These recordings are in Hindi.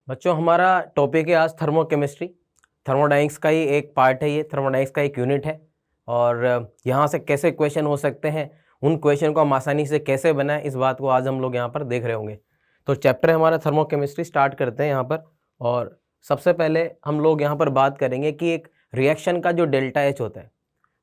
बच्चों हमारा टॉपिक है आज थर्मोकेमिस्ट्री। थर्मोडाइनमिक्स का ही एक पार्ट है, ये थर्मोडाइनमिक्स का एक यूनिट है। और यहाँ से कैसे क्वेश्चन हो सकते हैं, उन क्वेश्चन को हम आसानी से कैसे बनाएं, इस बात को आज हम लोग यहाँ पर देख रहे होंगे। तो चैप्टर हमारा थर्मोकेमिस्ट्री स्टार्ट करते हैं यहाँ पर। और सबसे पहले हम लोग यहाँ पर बात करेंगे कि एक रिएक्शन का जो डेल्टा एच होता है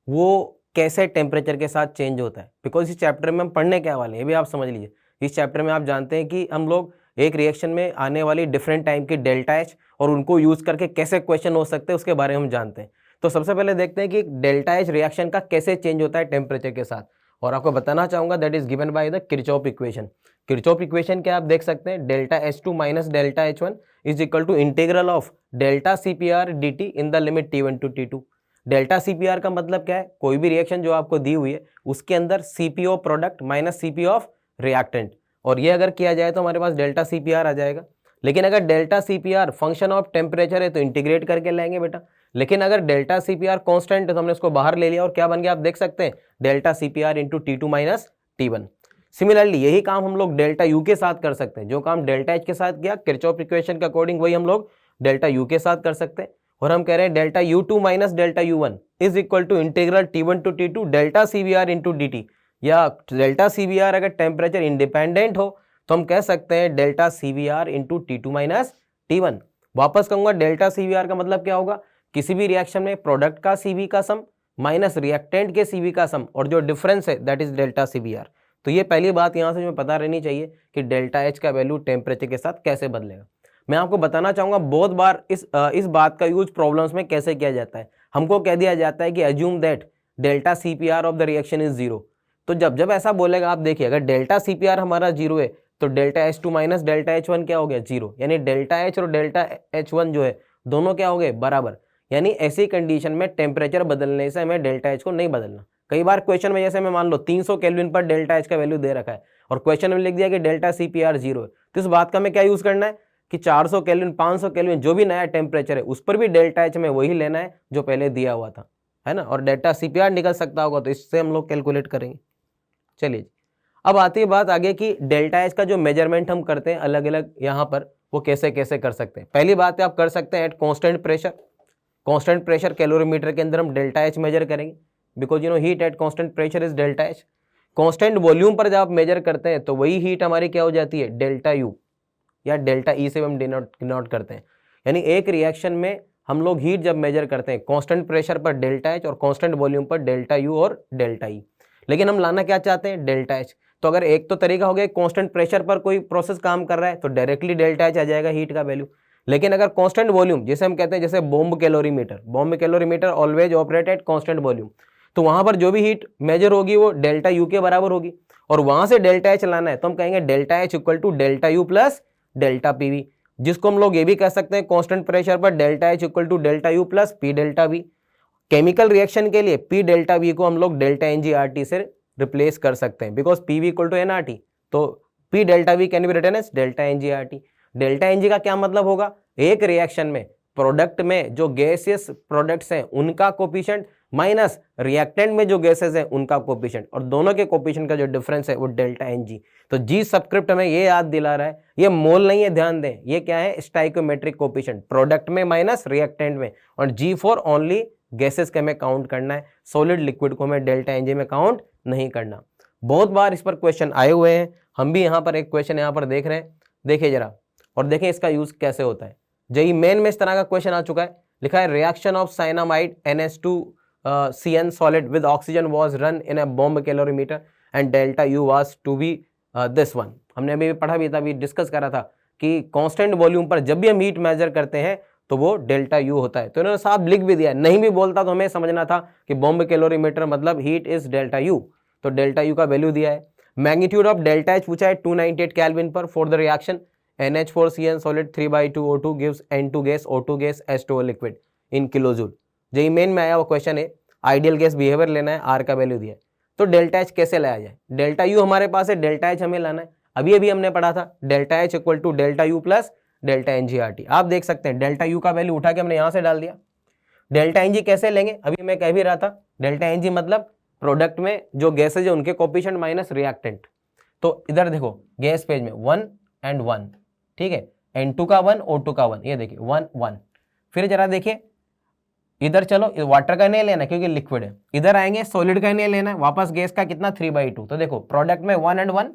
वो कैसे टेम्परेचर के साथ चेंज होता है। बिकॉज इस चैप्टर में हम पढ़ने क्या वाले हैं ये भी आप समझ लीजिए। इस चैप्टर में आप जानते हैं कि हम लोग एक रिएक्शन में आने वाली डिफरेंट टाइप की डेल्टा एच और उनको यूज करके कैसे क्वेश्चन हो सकते हैं उसके बारे में हम जानते हैं। तो सबसे पहले देखते हैं कि डेल्टा एच रिएक्शन का कैसे चेंज होता है टेम्परेचर के साथ। और आपको बताना चाहूंगा that is given by the Kirchhoff equation. Kirchhoff equation क्या आप देख सकते हैं, delta H two minus delta H one is equal to integral of delta C P R D T in the limit T one to T two. Delta CPR का मतलब क्या है, कोई भी रिएक्शन जो आपको दी हुई है उसके अंदर CPO product minus CP of reactant, और ये अगर किया जाए तो हमारे पास डेल्टा सीपीआर आ जाएगा। लेकिन अगर delta CPR function of temperature है तो इंटीग्रेट करके लाएंगे बेटा। लेकिन अगर डेल्टा सीपीआर कांस्टेंट है तो हमने उसको बाहर ले लिया और क्या बन गया आप देख सकते हैं, delta CPR into T two minus T one. Similarly यही काम हम लोग डेल्टा यू के साथ कर सकते हैं। जो काम डेल्टा एच के साथ किया किरचॉफ इक्वेशन के अकॉर्डिंग, वही हम लोग डेल्टा यू के साथ कर सकते हैं। और हम कह रहे हैं delta U two minus delta U one is equal to integral T one to T two delta CVR into D T. या डेल्टा सीवीआर अगर टेम्परेचर इंडिपेंडेंट हो तो हम कह सकते हैं delta CVR into T two minus T one. वापस कहूंगा डेल्टा सीवीआर का मतलब क्या होगा, किसी भी रिएक्शन में प्रोडक्ट का सीवी का सम माइनस रिएक्टेंट के सीवी का सम और जो डिफरेंस है दैट इज डेल्टा सीवीआर। तो ये पहली बात यहाँ से जो पता रहनी चाहिए कि डेल्टा एच का वैल्यू टेम्परेचर के साथ कैसे बदलेगा। मैं आपको बताना चाहूंगा बहुत बार इस बात का यूज प्रॉब्लम्स में कैसे किया जाता है। हमको कह दिया जाता है कि assume that delta CPR of the reaction is zero. तो जब ऐसा बोलेगा आप देखिए, अगर डेल्टा सीपीआर हमारा जीरो है तो delta H two minus delta H one क्या हो गया, जीरो। यानी डेल्टा एच और डेल्टा एच वन जो है दोनों क्या हो गए, बराबर। यानी ऐसी कंडीशन में टेम्परेचर बदलने से हमें डेल्टा एच को नहीं बदलना। कई बार क्वेश्चन में जैसे मैं मान लो 300 केल्विन पर डेल्टा एच का वैल्यू दे रखा है और क्वेश्चन में लिख दिया कि डेल्टा सीपीआर जीरो है, तो इस बात का हमें क्या यूज करना है कि 400 केल्विन 500 केल्विन जो भी नया टेम्परेचर है उस पर भी डेल्टा एच में वही लेना है जो पहले दिया हुआ था, है ना। और डेल्टा सीपीआर निकल सकता होगा तो इससे हम लोग कैलकुलेट करेंगे। चलिए अब आती है बात आगे कि डेल्टा एच का जो मेजरमेंट हम करते हैं अलग अलग यहाँ पर, वो कैसे कैसे कर सकते हैं। पहली बात है आप कर सकते हैं at constant pressure. Constant pressure calorimeter के अंदर हम डेल्टा एच मेजर करेंगे because you know heat at constant pressure is delta H. Constant volume पर जब आप मेजर करते हैं तो वही हीट हमारी क्या हो जाती है, डेल्टा यू या डेल्टा ई से हम डिनोट करते हैं। यानी एक रिएक्शन में हम लोग हीट जब मेजर करते हैं कांस्टेंट प्रेशर पर डेल्टा एच और कांस्टेंट वॉल्यूम पर डेल्टा यू और डेल्टा ई। लेकिन हम लाना क्या चाहते हैं, डेल्टा एच। तो अगर एक तो तरीका हो गया कांस्टेंट प्रेशर पर कोई प्रोसेस काम कर रहा है तो डायरेक्टली डेल्टा एच आ जाएगा हीट का वैल्यू। लेकिन अगर कांस्टेंट वॉल्यूम जैसे हम कहते हैं, जैसे bomb calorimeter always operate at constant volume, तो वहां पर जो भी हीट मेजर होगी वो डेल्टा यू के बराबर होगी और वहां से डेल्टा एच लाना है तो हम कहेंगे delta H equal to delta U plus delta PV, जिसको हम लोग ये भी कह सकते हैं कांस्टेंट प्रेशर पर delta H equal to delta U plus P delta V. Chemical reaction के लिए पी डेल्टा वी को हम लोग delta N G R T से रिप्लेस कर सकते हैं because P V equal to n R T. तो P delta V can be written as delta N G R T. Delta N G का क्या मतलब होगा, एक रिएक्शन में प्रोडक्ट में जो गैसियस प्रोडक्ट्स हैं उनका कोफिशिएंट माइनस रिएक्टेंट में जो गैसेस हैं उनका कोफिशिएंट, और दोनों के कोफिशिएंट का जो डिफरेंस है वो डेल्टा एन जी। तो जी सबस्क्रिप्ट हमें ये याद दिला रहा है, ये मोल नहीं है, ध्यान दें, ये क्या है, स्टाइकोमेट्रिक कोफिशिएंट प्रोडक्ट में माइनस रिएक्टेंट में, और जी फॉर ओनली गैसेस के हमें काउंट करना है, सॉलिड लिक्विड को हमें डेल्टा एन जी में काउंट नहीं करना। बहुत बार इस पर क्वेश्चन आए हुए हैं, हम भी यहाँ पर एक क्वेश्चन यहाँ पर देख रहे हैं, देखिए जरा और देखें इसका यूज कैसे होता है। जेई मेन में इस तरह का क्वेश्चन आ चुका है, लिखा है reaction of cyanamide NH2CN solid with oxygen was run in a bomb calorimeter and delta U was to be this one। हमने अभी पढ़ा भी था, अभी डिस्कस करा था कि कांस्टेंट वॉल्यूम पर जब भी हम हीट मेजर करते हैं तो वो डेल्टा यू होता है। तो इन्होंने साहब लिख भी दिया, नहीं भी बोलता तो हमें समझना था कि बॉम्ब कैलोरीमीटर मतलब हीट इज डेल्टा यू, तो डेल्टा यू का वैल्यू दिया है। मैग्नीट्यूड ऑफ डेल्टा एच पूछा है 298 केल्विन पर for the reaction NH4CN solid 3/2 O2 gives N2 gas O2 gas H2O liquid in kilojule। JEE main में आया वो क्वेश्चन है, आइडियल गैस बिहेवियर लेना है, आर का वैल्यू दिया है। तो डेल्टा एच कैसे लाया जाए, डेल्टा यू हमारे पास है, डेल्टा एच हमें लाना है। अभी हमने पढ़ा था delta H equal to delta U plus delta N G R T. आप देख सकते हैं डेल्टा यू का वैल्यू उठा के हमने यहाँ से डाल दिया। डेल्टा एन जी कैसे लेंगे, अभी मैं कह भी रहा था, डेल्टा एन जी मतलब प्रोडक्ट में जो गैसेज है उनके कोफिशिएंट माइनस रिएक्टेंट। तो इधर देखो गैस पेज में 1 and 1, ठीक है, N2 का 1, O2 का 1, ये देखिए 1 1। फिर जरा देखिए इधर चलो, वाटर का नहीं लेना क्योंकि लिक्विड है, इधर आएंगे सॉलिड का नहीं लेना है, वापस गैस का कितना 3/2। तो देखो प्रोडक्ट में 1 and 1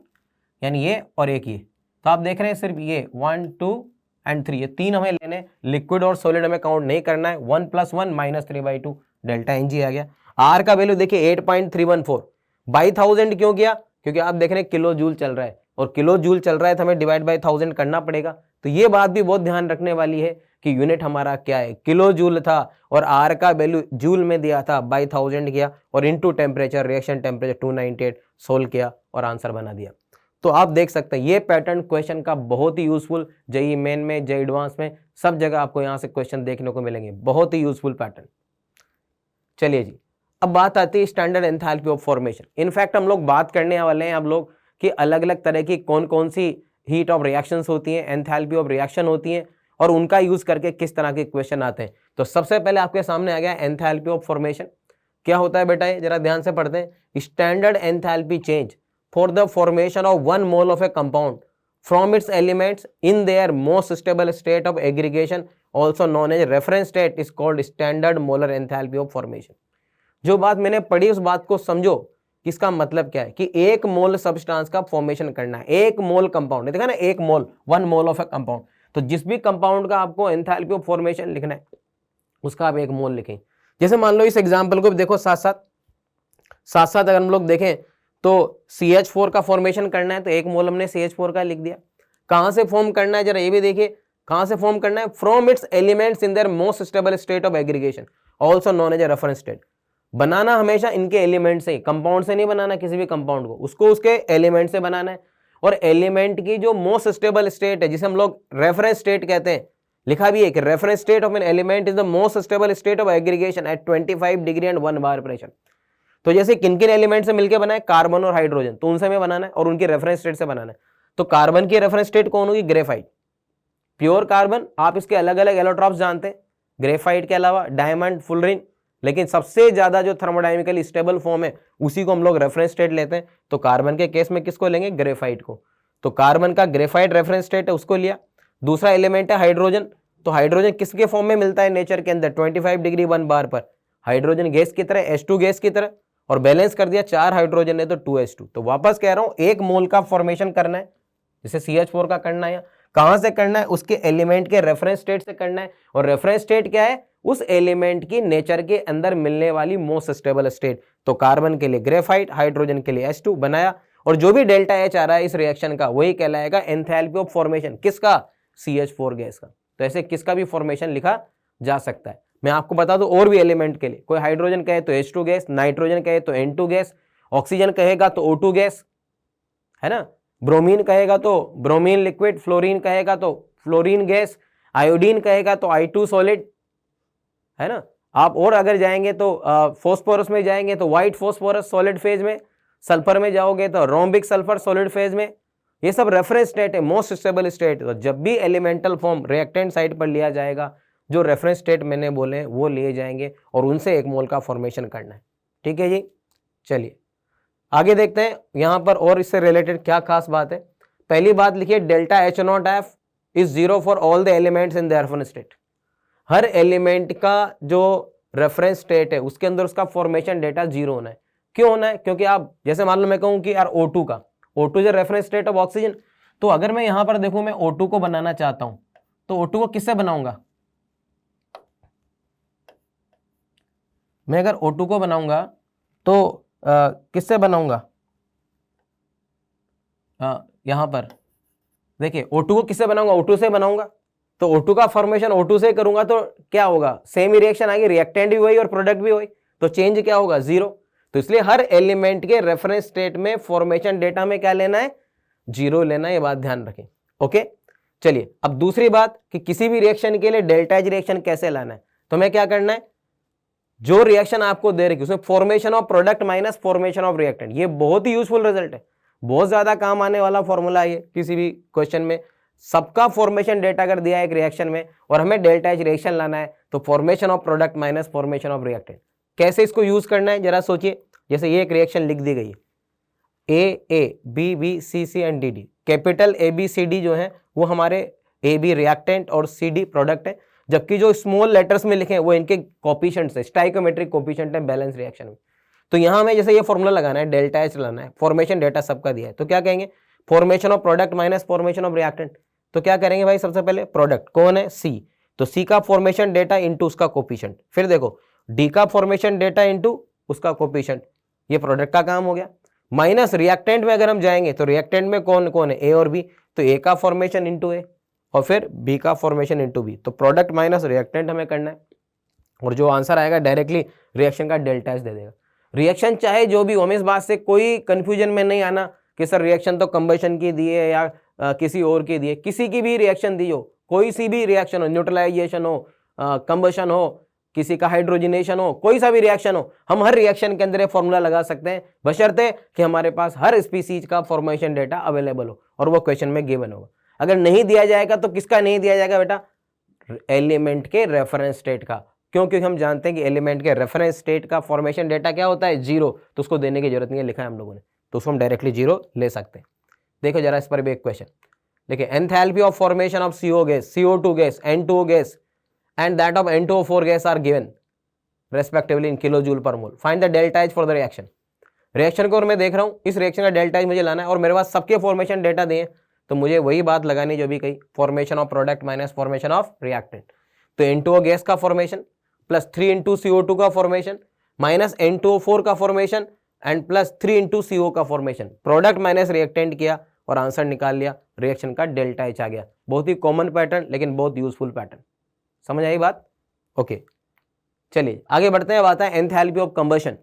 यानी ये और एक ये, तो आप देख रहे हैं सिर्फ ये 1 2 and 3, ये 3 हमें लेने, लिक्विड और सॉलिड हमें काउंट नहीं करना है। 1 + 1 -3/2 डेल्टा Ng आ गया। आर का वैल्यू देखिए 8.314 बाई 1000 क्यों किया, क्योंकि आप देख रहे हैं किलो जूल चल रहा है, और किलो जूल चल रहा है तो हमें डिवाइड बाई 1000 करना पड़ेगा। तो ये बात भी बहुत ध्यान रखने वाली है कि यूनिट हमारा क्या है, किलो जूल था, और आर का वैल्यू जूल में दिया था, बाई 1000 किया और into temperature, reaction temperature 298 solve किया और आंसर बना दिया। तो आप देख सकते हैं ये पैटर्न क्वेश्चन का बहुत ही यूजफुल, जेईई मेन में, जेईई एडवांस में, सब जगह आपको यहाँ से क्वेश्चन देखने को मिलेंगे, बहुत ही यूजफुल पैटर्न। चलिए जी, अब बात आती है standard enthalpy of formation. In fact हम लोग बात करने वाले हैं अब लोग कि अलग अलग तरह की कौन कौन सी हीट ऑफ रिएक्शंस होती हैं, एंथैल्पी ऑफ रिएक्शन होती हैं, और उनका यूज करके किस तरह के क्वेश्चन आते हैं। तो सबसे पहले आपके सामने आ गया एंथैल्पी ऑफ फॉर्मेशन। क्या होता है बेटा, ये जरा ध्यान से पढ़ते हैं। Standard enthalpy change for the formation of 1 mole of a compound from its elements in their most stable state of aggregation also known as reference state is called standard molar enthalpy of formation. जो बात मैंने पढ़ी उस बात को समझो कि इसका मतलब क्या है कि 1 मोल सब्सटेंस का फॉर्मेशन करना है, 1 मोल कंपाउंड, देखा ना 1 मोल, 1 मोल ऑफ ए कंपाउंड। तो जिस भी कंपाउंड का आपको एंथैल्पी ऑफ फॉर्मेशन लिखना है उसका आप 1 मोल लिखें। जैसे मान लो इस एग्जांपल को भी देखो साथ साथ अगर हम लोग देखें तो CH4 का फॉर्मेशन करना है तो 1 मोल हमने CH4 का लिख दिया। कहां से फॉर्म करना है जरा ये भी देखिए, कहां से फॉर्म करना है, from its elements in their most stable state of aggregation also known as a reference state. बनाना हमेशा इनके एलिमेंट से, कंपाउंड से नहीं बनाना किसी भी कंपाउंड को, उसको उसके एलिमेंट से बनाना है। और एलिमेंट की जो मोस्ट स्टेबल स्टेट है जिसे हम लोग रेफरेंस स्टेट कहते हैं, लिखा भी है कि reference state of an element is the most stable state of aggregation at 25 degree and 1 bar pressure. तो जैसे किन किन एलिमेंट से मिलकर बनाए, कार्बन और हाइड्रोजन, तो उनसे हमें बनाना है और उनकी रेफरेंस स्टेट से बनाना है। तो कार्बन की रेफरेंस स्टेट कौन होगी, ग्रेफाइट, प्योर कार्बन। आप इसके अलग अलग एलोट्रॉप्स जानते हैं, ग्रेफाइट के अलावा डायमंड, फुलरिन, लेकिन सबसे ज्यादा जो थर्मोडायनेमिकली स्टेबल फॉर्म है उसी को हम लोग रेफरेंस स्टेट लेते हैं। तो कार्बन के केस में किसको लेंगे, ग्रेफाइट को। तो कार्बन का ग्रेफाइट रेफरेंस स्टेट है, उसको लिया। दूसरा एलिमेंट है हाइड्रोजन, तो हाइड्रोजन किसके फॉर्म में मिलता है नेचर के अंदर, 25 डिग्री 1 बार पर, हाइड्रोजन गैस की तरह, H2 गैस की तरह, और बैलेंस कर दिया, 4 हाइड्रोजन है तो 2H2। तो वापस कह रहा हूं 1 मोल का फॉर्मेशन करना है, जैसे CH4 का करना है, कहां से करना है, उसके एलिमेंट के रेफरेंस स्टेट से करना है। और रेफरेंस स्टेट क्या है, उस एलिमेंट की नेचर के अंदर मिलने वाली मोस्ट स्टेबल स्टेट। तो कार्बन के लिए ग्रेफाइट, हाइड्रोजन के लिए H2 बनाया, और जो भी डेल्टा H आ रहा है इस रिएक्शन का वही कहलाएगा एंथैल्पी ऑफ फॉर्मेशन, किसका, CH4 गैस का। तो ऐसे किसका भी फॉर्मेशन लिखा जा सकता है। मैं आपको बता दूं और भी एलिमेंट के लिए, कोई हाइड्रोजन कहे तो H2 गैस, नाइट्रोजन कहे तो N2 गैस, ऑक्सीजन कहेगा तो O2 गैस, है ना, ब्रोमीन कहेगा तो ब्रोमीन लिक्विड, फ्लोरीन कहेगा तो फ्लोरीन गैस, आयोडीन कहेगा तो I2 सॉलिड, है ना। आप और अगर जाएंगे तो फॉस्फोरस में जाएंगे तो व्हाइट फॉस्फोरस सॉलिड फेज में, सल्फर में जाओगे तो रोम्बिक सल्फर सॉलिड फेज में। ये सब रेफरेंस स्टेट है, मोस्ट स्टेबल स्टेट। तो जब भी एलिमेंटल फॉर्म रिएक्टेंट साइड पर लिया जाएगा, जो रेफरेंस स्टेट मैंने बोले वो लिए जाएंगे और उनसे 1 मोल का फॉर्मेशन करना है। ठीक है जी, चलिए आगे देखते हैं यहां पर और इससे रिलेटेड क्या खास बात है। पहली बात लिखिए, delta H0F is 0 for all the elements in the reference state. Her element का जो रेफरेंस स्टेट है उसके अंदर उसका फॉर्मेशन डेटा 0 होना है। क्यों होना है, क्योंकि आप जैसे मान लो मैं कहूं कि यार O2 का, O2 जो रेफरेंस स्टेट ऑफ ऑक्सीजन, तो अगर मैं यहां पर देखूं मैं O2 को बनाना चाहता हूं तो O2 को किससे बनाऊंगा, मैं अगर O2 को बनाऊंगा तो किससे बनाऊंगा, यहां पर देखिए O2 को किससे बनाऊंगा, O2 से बनाऊंगा। तो O2 का फॉर्मेशन O2 से करूंगा तो क्या होगा, सेम ही रिएक्शन आएगी, रिएक्टेंट भी वही और प्रोडक्ट भी वही, तो चेंज क्या होगा, 0। तो इसलिए हर एलिमेंट के रेफरेंस स्टेट में फॉर्मेशन डेटा में क्या लेना है, 0 लेना है, ये बात ध्यान रखें। ओके, चलिए अब दूसरी बात कि किसी भी रिएक्शन के लिए डेल्टा H रिएक्शन कैसे लाना है। तो मैं क्या करना है, जो रिएक्शन आपको दे रही है उसमें formation of product minus formation of reactant, ये बहुत ही यूजफुल रिजल्ट है, बहुत ज्यादा काम आने वाला फॉर्मूला है किसी भी क्वेश्चन में। सबका फॉर्मेशन डेटा अगर दिया है एक रिएक्शन में और हमें डेल्टा H रिएक्शन लाना है तो formation of product minus formation of reactant. कैसे इसको यूज करना है जरा सोचिए। जैसे ये एक रिएक्शन लिख दी गई है, A B B C C and D D, capital A B C D जो है वो हमारे ए बी रिएक्टेंट और सी डी प्रोडक्ट है, जबकि जो स्मॉल लेटर्स में लिखे हैं वो इनके कोफिशिएंट्स है, स्टाइकोमेट्रिक कोफिशिएंट है बैलेंस रिएक्शन में। तो यहाँ हमें जैसे ये फॉर्मूला लगाना है, डेल्टा एच लाना है, फॉर्मेशन डेटा सबका दिया है, तो क्या कहेंगे, formation of product minus formation of reactant. तो क्या करेंगे भाई, सबसे पहले प्रोडक्ट कौन है, सी, तो सी का फॉर्मेशन डेटा इंटू उसका कोफिशिएंट, फिर देखो डी का फॉर्मेशन डेटा इंटू उसका कोफिशिएंट, ये प्रोडक्ट का काम हो गया। माइनस रिएक्टेंट में अगर हम जाएंगे तो रिएक्टेंट में कौन कौन है, ए और बी, तो ए का फॉर्मेशन इंटू ए और फिर बी का फॉर्मेशन इंटू बी, तो प्रोडक्ट माइनस रिएक्टेंट हमें करना है और जो आंसर आएगा डायरेक्टली रिएक्शन का डेल्टा एच दे देगा। रिएक्शन चाहे जो भी हो, हमें इस बात से कोई कंफ्यूजन में नहीं आना कि सर रिएक्शन तो कंबशन की दी है या किसी और की दी है, किसी की भी रिएक्शन दी हो, कोई सी भी रिएक्शन हो, न्यूट्रलाइजेशन हो, कंबशन हो, किसी का हाइड्रोजनेशन हो, कोई सा भी रिएक्शन हो, हम हर रिएक्शन के अंदर फॉर्मूला लगा सकते हैं, बशर्ते कि हमारे पास हर स्पीसीज का फॉर्मेशन डेटा अवेलेबल हो और वो क्वेश्चन में गिवन होगा। अगर नहीं दिया जाएगा तो किसका नहीं दिया जाएगा बेटा, एलिमेंट के रेफरेंस स्टेट का, क्योंकि हम जानते हैं कि एलिमेंट के रेफरेंस स्टेट का फॉर्मेशन डेटा क्या होता है, जीरो, तो उसको देने की जरूरत नहीं है, लिखा है हम लोगों ने, तो उसको हम डायरेक्टली जीरो ले सकते हैं। देखो जरा इस पर भी एक क्वेश्चन, देखिए enthalpy of formation of CO gas, CO2 gas, N2O gas and that of N2O4 gas are given respectively in kilo joule per mole, find the delta H for the reaction. Reaction को और मैं देख रहा हूँ, इस रिएक्शन का डेल्टा एच मुझे लाना है और मेरे पास सबके फॉर्मेशन डेटा दिए, तो मुझे वही बात लगानी जो भी कही, formation of product minus formation of reactant. तो N2O गैस का फॉर्मेशन प्लस 3 इंटू CO2 का फॉर्मेशन माइनस N2O4 का formation and plus 3 into CO का फॉर्मेशन, प्रोडक्ट माइनस रिएक्टेंट किया और आंसर निकाल लिया, रिएक्शन का डेल्टा एच आ गया। बहुत ही कॉमन पैटर्न लेकिन बहुत यूजफुल पैटर्न, समझ आई बात? ओके चलिए आगे बढ़ते हैं। बात है एंथैल्पी ऑफ कंबशन।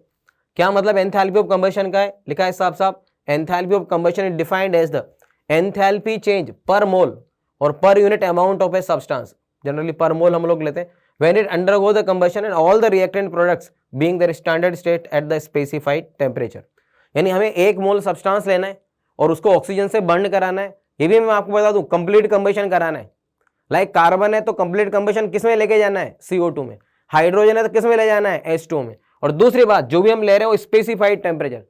क्या मतलब एंथैल्पी ऑफ कंबशन का है, लिखा है साफ साफ, enthalpy of combustion is defined as the enthalpy change per mole और per unit amount of a substance, generally per mole हम लोग लेते हैं, when it undergo the combustion and all the reactant products being their standard state at the specified temperature। यानी हमें 1 मोल सब्सटेंस लेना है और उसको ऑक्सीजन से बर्न कराना है, ये भी मैं आपको बता दूं कंप्लीट कंबशन कराना है। लाइक कार्बन है तो कंप्लीट कंबशन किस में लेके जाना है, CO2 में, हाइड्रोजन है तो किस में ले जाना है, H2 में। और दूसरी बात, जो भी हम ले रहे हैं वो स्पेसिफाइड टेम्परेचर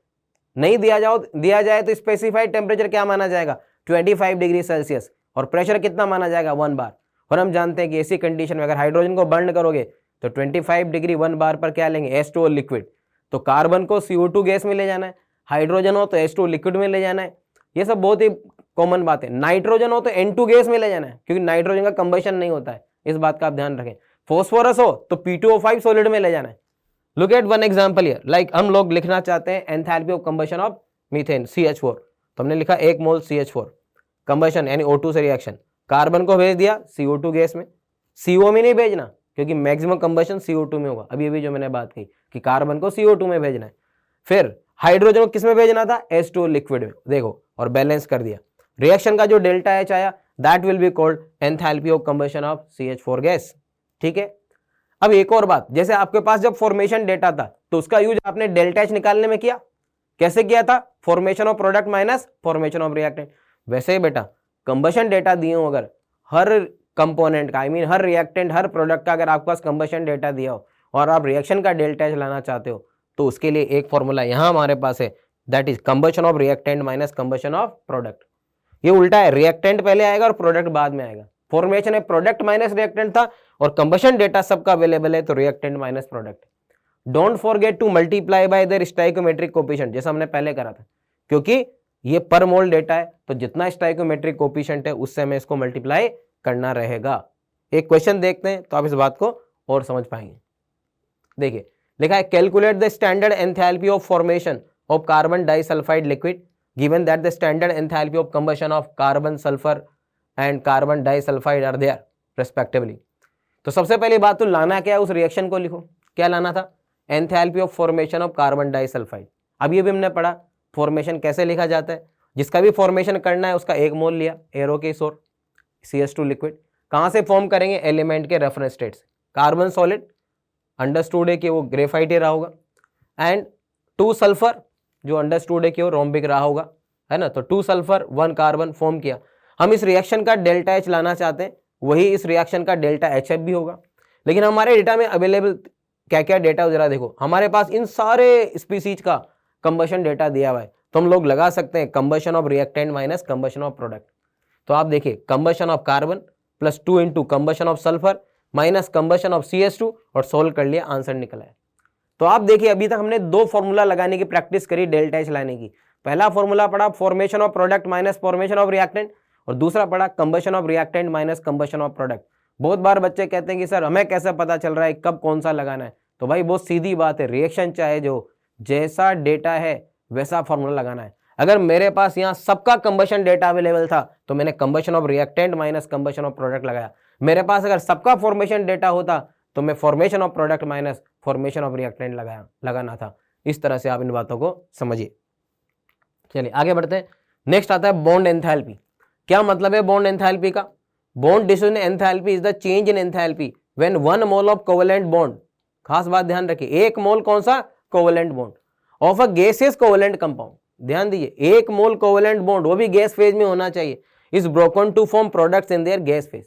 नहीं दिया जाए तो स्पेसिफाइड टेम्परेचर क्या माना जाएगा, 25 डिग्री सेल्सियस, और प्रेशर कितना माना जाएगा, 1 बार। और हम जानते हैं कि ऐसी कंडीशन में अगर हाइड्रोजन को बर्न करोगे तो 25 डिग्री 1 बार पर क्या लेंगे, H2O लिक्विड। तो कार्बन को CO2 गैस में ले जाना है, हाइड्रोजन हो तो H2O लिक्विड में ले जाना है, ये सब बहुत ही कॉमन बात है। नाइट्रोजन हो तो N2 गैस में ले जाना है, क्योंकि नाइट्रोजन का कंबशन नहीं होता है, इस बात का आप ध्यान रखें। फॉस्फोरस हो तो P2O5 सॉलिड में ले जाना है। Look at one example here, like हम लोग लिखना चाहते हैं enthalpy of combustion of methane CH4, तो हमने लिखा 1 मोल CH4 कंबशन यानी O2 से रिएक्शन, कार्बन को भेज दिया CO2 गैस में, CO में नहीं भेजना क्योंकि मैक्सिमम कंबशन CO2 में होगा, अभी जो मैंने बात की कि कार्बन को CO2 में भेजना है। फिर हाइड्रोजन को किस में भेजना था, H2O लिक्विड में, देखो और बैलेंस कर दिया। रिएक्शन का जो डेल्टा एच आया that will be called enthalpy of combustion of CH4 gas, ठीक है। अब एक और बात, जैसे आपके पास जब फॉर्मेशन डेटा था तो उसका यूज आपने डेल्टा एच निकालने में किया, कैसे किया था, formation of product minus formation of reactant. वैसे ही बेटा कंबशन डेटा दिए हो, अगर हर कंपोनेंट का हर रिएक्टेंट हर प्रोडक्ट का अगर आपके पास कंबशन डेटा दिया हो और आप रिएक्शन का डेल्टा एच लाना चाहते हो तो उसके लिए एक फॉर्मूला यहाँ हमारे पास है, that is combustion of reactant minus combustion of product. ये उल्टा है, रिएक्टेंट पहले आएगा और प्रोडक्ट बाद में आएगा। फॉर्मेशन है प्रोडक्ट माइनस रिएक्टेंट था और कंबशन डेटा सबका अवेलेबल है तो reactant minus product. Don't forget to multiply by there stoichiometric coefficient, जैसा हमने पहले करा था, क्योंकि ये पर मोल डेटा है तो जितना स्टाइकोमेट्रिक कोफिशिएंट है उससे हमें इसको मल्टीप्लाई करना रहेगा। एक क्वेश्चन देखते हैं तो आप इस बात को और समझ पाएंगे। देखिए लिखा है calculate the standard enthalpy of formation of carbon disulphide liquid given that the standard enthalpy of combustion of carbon sulphur and carbon disulphide are there respectively. तो सबसे पहली बात तो लाना क्या है, उस रिएक्शन को लिखो। क्या लाना था, enthalpy of formation of carbon disulphide. अब ये भी हमने पढ़ा फॉर्मेशन कैसे लिखा जाता है, जिसका भी फॉर्मेशन करना है उसका 1 मोल लिया एरो के सोर CH2 लिक्विड, कहाँ से फॉर्म करेंगे, एलिमेंट के रेफरेंस स्टेट से। कार्बन सॉलिड अंडरस्टूड है कि वो ग्रेफाइट ही रहा होगा, एंड 2 सल्फर जो अंडरस्टूड है कि वो रोम्बिक रहा होगा, है ना। तो 2 सल्फर 1 कार्बन फॉर्म किया। हम इस रिएक्शन का डेल्टा एच लाना चाहते हैं, वही इस रिएक्शन का डेल्टा HF भी होगा। लेकिन हमारे डेटा में अवेलेबल क्या क्या डेटा हो जरा देखो, हमारे पास इन सारे स्पीसीज का कंबशन डेटा दिया हुआ है, तो हम लोग लगा सकते हैं combustion of reactant minus combustion of product. तो आप देखिए combustion of carbon plus 2 into combustion of sulphur minus combustion of CH2 और सोल्व कर लिया, आंसर निकला है। तो आप देखिए अभी तक हमने दो फॉर्मूला लगाने की प्रैक्टिस करी डेल्टा एच लाने की। पहला फॉर्मूला पढ़ा formation of product minus formation of reactant, और दूसरा पढ़ा combustion of reactant minus combustion of product. बहुत बार बच्चे कहते हैं कि सर हमें कैसे पता चल रहा है कब कौन सा लगाना है। तो भाई बहुत सीधी बात है, रिएक्शन चाहे जो जैसा डेटा है वैसा फॉर्मूला लगाना है। अगर मेरे पास यहाँ सबका कंबशन डेटा अवेलेबल था तो मैंने combustion of reactant minus combustion of product लगाया। मेरे पास अगर सबका फॉर्मेशन डेटा होता तो मैं formation of product minus formation of reactant लगाना था। इस तरह से आप इन बातों को समझिए। चलिए आगे बढ़ते हैं। नेक्स्ट आता है बॉन्ड एंथैल्पी। क्या मतलब है बॉन्ड एंथैल्पी का? Bond diffusion enthalpy is the change in enthalpy when 1 mole of covalent bond, खास बात ध्यान रखिए, 1 मोल कौन सा? Covalent bond of a gaseous covalent compound. ध्यान दीजिए 1 मोल कोवेलेंट बॉन्ड, वो भी गैस फेज में होना चाहिए, is broken to form products in their gas phase.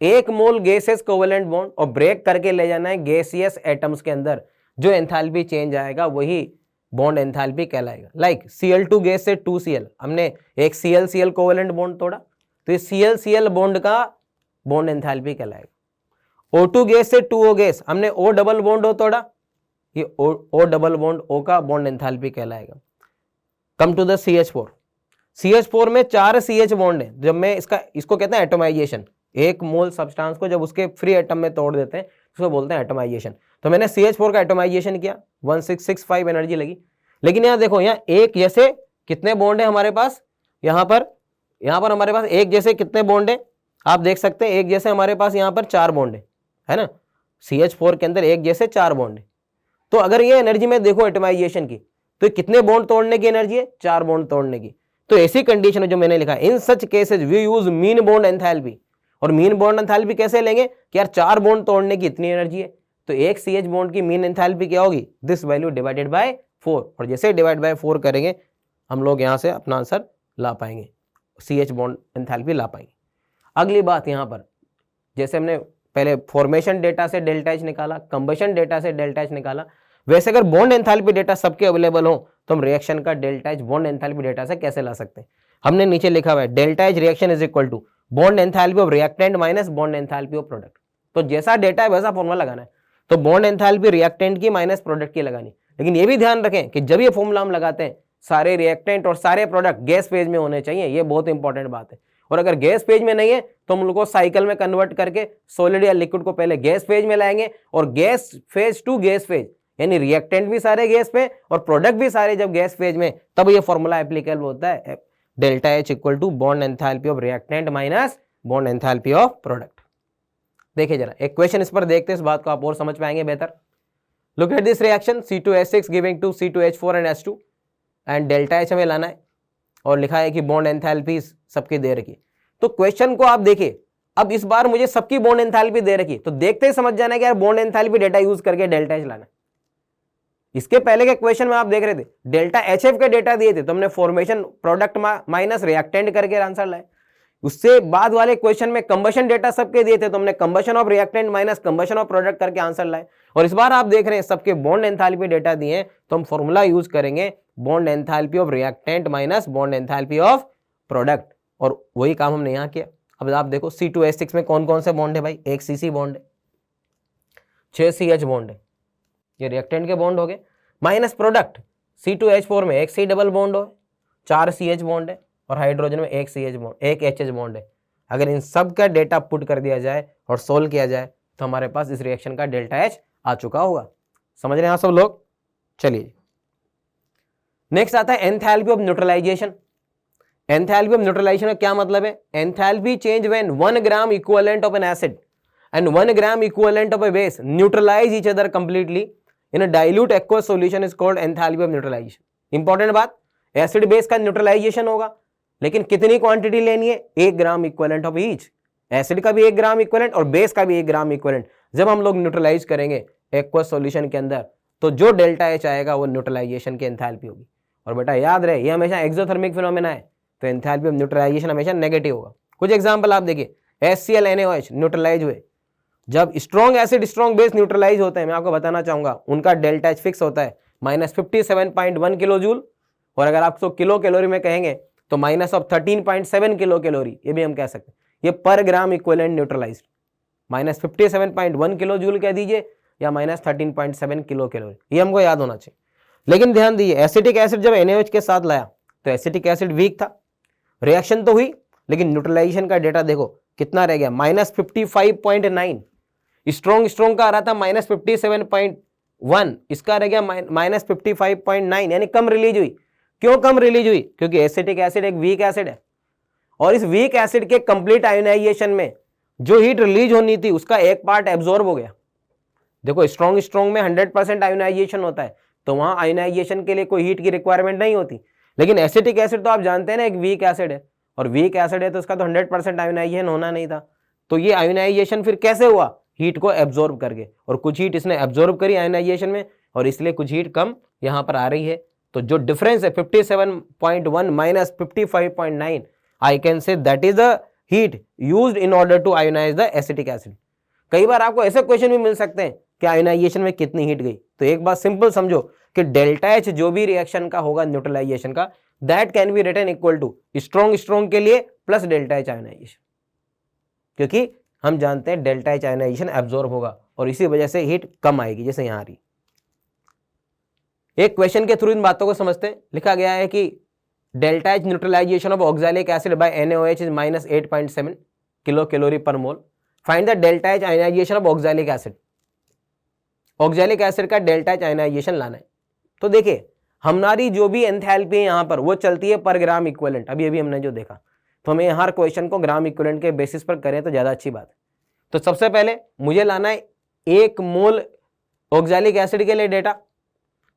1 mole gaseous covalent bond और ब्रेक करके ले जाना है गैसियस एटम्स के अंदर, जो एंथैल्पी चेंज आएगा वही बॉन्ड एंथैल्पी कहलाएगा। लाइक Cl2 गैस से 2Cl, हमने एक Cl-Cl कोवेलेंट बॉन्ड तोड़ा तो ये Cl-Cl बॉन्ड का बॉन्ड एंथैल्पी कहलाएगा। O2 गैस से 2O गैस, हमने O डबल बॉन्ड O तोड़ा, ये O डबल बॉन्ड O का बॉन्ड एंथैल्पी कहलाएगा। Come to the CH4। CH4 में 4 CH बॉन्ड है। जब मैं इसको कहते हैं एटोमाइजेशन, 1 मोल सब्सटेंस को जब उसके फ्री एटम में तोड़ देते हैं उसको बोलते हैं एटोमाइजेशन। तो मैंने CH4 का एटोमाइजेशन किया, 1665 एनर्जी लगी। लेकिन यहाँ देखो, यहाँ एक जैसे कितने बॉन्ड है हमारे पास, यहाँ पर हमारे पास एक जैसे कितने बॉन्ड है आप देख सकते हैं, एक जैसे हमारे पास यहाँ पर 4 बॉन्ड है ना। CH4 के अंदर एक जैसे 4 बॉन्ड है। तो अगर ये एनर्जी में देखो एटोमाइजेशन की, तो कितने बॉन्ड तोड़ने की एनर्जी है? 4 बॉन्ड तोड़ने की। तो ऐसी कंडीशन है जो मैंने लिखा, in such cases we use mean bond enthalpy. और मीन बॉन्ड एंथैल्पी कैसे लेंगे कि यार 4 बॉन्ड तोड़ने की इतनी एनर्जी है, तो एक CH बॉन्ड की मीन एंथैल्पी क्या होगी? This value divided by 4। और जैसे डिवाइड बाय 4 करेंगे हम लोग यहाँ से अपना आंसर ला पाएंगे, CH बॉन्ड एंथैल्पी ला पाएंगे। अगली बात यहाँ पर, जैसे हमने पहले फॉर्मेशन डेटा से डेल्टा एच निकाला, कंबशन डेटा से डेल्टा एच निकाला, वैसे अगर बॉन्ड एंथैल्पी डेटा सबके अवेलेबल हो तो हम रिएक्शन का delta H bond enthalpy data से कैसे ला सकते हैं? हमने नीचे लिखा हुआ है delta H reaction is equal to bond enthalpy of reactant minus bond enthalpy of product. तो जैसा डेटा है वैसा फॉर्मूला लगाना है। तो बॉन्ड एंथैल्पी रिएक्टेंट की माइनस प्रोडक्ट की लगानी। लेकिन ये भी ध्यान रखें कि जब ये फॉर्मूला हम लगाते हैं सारे रिएक्टेंट और सारे प्रोडक्ट गैस फेज में होने चाहिए, ये बहुत इंपॉर्टेंट बात है। और अगर गैस फेज में नहीं है तो हम लोग को साइकिल में कन्वर्ट करके सॉलिड या लिक्विड को पहले गैस फेज में लाएंगे और gas phase two gas phase, यानी रिएक्टेंट भी सारे गैस में और प्रोडक्ट भी सारे जब गैस फेज में, तब ये फॉर्मूला एप्लीकेबल होता है, delta H equal to bond enthalpy of reactant minus bond enthalpy of product. देखिए जरा एक क्वेश्चन इस पर देखते हैं, इस बात को आप और समझ पाएंगे बेहतर। Look at this reaction C2H6 giving to C2H4 and H2 and delta H हमें लाना है और लिखा है कि बॉन्ड एंथैल्पी सबकी दे रखी। तो क्वेश्चन को आप देखिए, अब इस बार मुझे सबकी बॉन्ड एंथैल्पी दे रखी, तो देखते ही समझ जाना है कि यार बॉन्ड एंथैल्पी डेटा यूज करके डेल्टा एच लाना है। इसके पहले के क्वेश्चन में आप देख रहे थे डेल्टा HF के डेटा दिए थे, तो हमने फॉर्मेशन प्रोडक्ट माइनस रिएक्टेंट करके आंसर लाए। उससे बाद वाले क्वेश्चन में कंबशन डेटा सबके दिए थे, तो हमने combustion of reactant minus combustion of product करके आंसर लाए। और इस बार आप देख रहे हैं सबके बॉन्ड एंथैल्पी डेटा दिए हैं, तो हम फॉर्मूला यूज करेंगे bond enthalpy of reactant minus bond enthalpy of product, और वही काम हमने यहाँ किया। अब आप देखो C2H6 में कौन कौन से बॉन्ड है भाई? एक CC बॉन्ड है, 6 CH बॉन्ड है, ये रिएक्टेंट के बॉन्ड हो गए, माइनस प्रोडक्ट C2H4 में एक C डबल बॉन्ड हो, 4 CH बॉन्ड है, और हाइड्रोजन में एक CH बॉन्ड, एक HH बॉन्ड है। अगर इन सब का डेटा पुट कर दिया जाए और सोल्व किया जाए तो हमारे पास इस रिएक्शन का डेल्टा एच आ चुका होगा। समझ रहे हैं सब लोग? चलिए नेक्स्ट आता है enthalpy of neutralization. Enthalpy of neutralization का क्या मतलब है? Enthalpy change when 1 gram equivalent of an acid and 1 gram equivalent of a base neutralize each other completely in a dilute aqueous solution is called enthalpy of neutralization. Important बात, एसिड बेस का न्यूट्रलाइजेशन होगा, लेकिन कितनी क्वांटिटी लेनी है? 1 gram equivalent of each. Acid का भी 1 ग्राम इक्विवेलेंट और बेस का भी 1 ग्राम इक्विवेलेंट जब हम लोग न्यूट्रलाइज करेंगे एक्वस सॉल्यूशन के अंदर, तो जो डेल्टा एच आएगा वो न्यूट्रलाइजेशन की एंथैल्पी होगी। और बेटा याद रहे ये हमेशा एक्सोथर्मिक फिनोमेना है, तो एंथैल्पी ऑफ न्यूट्रलाइजेशन हमेशा नेगेटिव होगा। कुछ एग्जांपल आप देखिए, HCl NaOH न्यूट्रलाइज हुए, जब strong acid strong base neutralize होते हैं, मैं आपको बताना चाहूंगा उनका डेल्टा एच फिक्स होता है -57.1 किलो जूल, और अगर आपको किलो कैलोरी में कहेंगे तो -13.7 किलो कैलोरी, ये भी हम कह सकते हैं। ये पर gram equivalent neutralised, -57.1 kilo joule कह दीजिए या -13.7 किलो कैलोरी, ये हमको याद होना चाहिए। लेकिन ध्यान दीजिए एसिटिक एसिड जब NaOH के साथ लाया तो एसिटिक एसिड वीक था, रिएक्शन तो हुई लेकिन न्यूट्रलाइजेशन का डेटा देखो कितना रह गया, -55.9। स्ट्रॉन्ग का आ रहा था -57.1, इसका रह गया -55.9, यानी कम रिलीज हुई। क्यों कम रिलीज हुई? क्योंकि एसिटिक एसिड एक वीक एसिड है और इस वीक एसिड के कंप्लीट आयोनाइजेशन में जो हीट रिलीज होनी थी उसका एक पार्ट एब्जॉर्ब हो गया। देखो स्ट्रॉन्ग में 100% आयोनाइजेशन होता है तो वहां आयोनाइजेशन के लिए कोई हीट की रिक्वायरमेंट नहीं होती, लेकिन एसिटिक एसिड तो आप जानते हैं ना एक वीक एसिड है, और वीक एसिड है तो उसका तो 100% आयोनाइजेशन होना नहीं था। तो ये आयोनाइजेशन फिर कैसे हुआ? हीट को एब्जॉर्ब करके, और कुछ हीट इसने एब्जॉर्ब करी आयोनाइजेशन में और इसलिए कुछ हीट कम यहां पर आ रही है। तो जो डिफरेंस है 57.1 minus 55.9, I can say that is the heat used in order to ionize the acetic acid. कई बार आपको ऐसे क्वेश्चन भी मिल सकते हैं कि आयोनाइजेशन में कितनी हीट गई, तो एक बात सिंपल समझो कि डेल्टा एच जो भी रिएक्शन का होगा न्यूट्रलाइजेशन का, that can be written equal to strong के लिए प्लस डेल्टा एच आयोनाइजेशन, क्योंकि हम जानते हैं डेल्टा एच आयोनाइजेशन एब्जॉर्ब होगा और इसी वजह से हीट कम आएगी जैसे यहां आ रही। एक क्वेश्चन के थ्रू इन बातों को समझते हैं। लिखा गया है कि delta H neutralization of oxalic acid by NaOH is -8.7 kilo calorie per mole. Find the delta H ionization of oxalic acid. Oxalic acid का डेल्टा एच आयोनाइजेशन लाना है। तो देखिए हमारी जो भी एंथैल्पी है यहां पर वो चलती है पर ग्राम इक्विवेलेंट, अभी हमने जो देखा, तो हमें हर क्वेश्चन को ग्राम इक्विवेलेंट के बेसिस पर करें तो ज्यादा अच्छी बात है। तो सबसे पहले मुझे लाना है 1 मोल ऑक्सैलिक एसिड के लिए डेटा,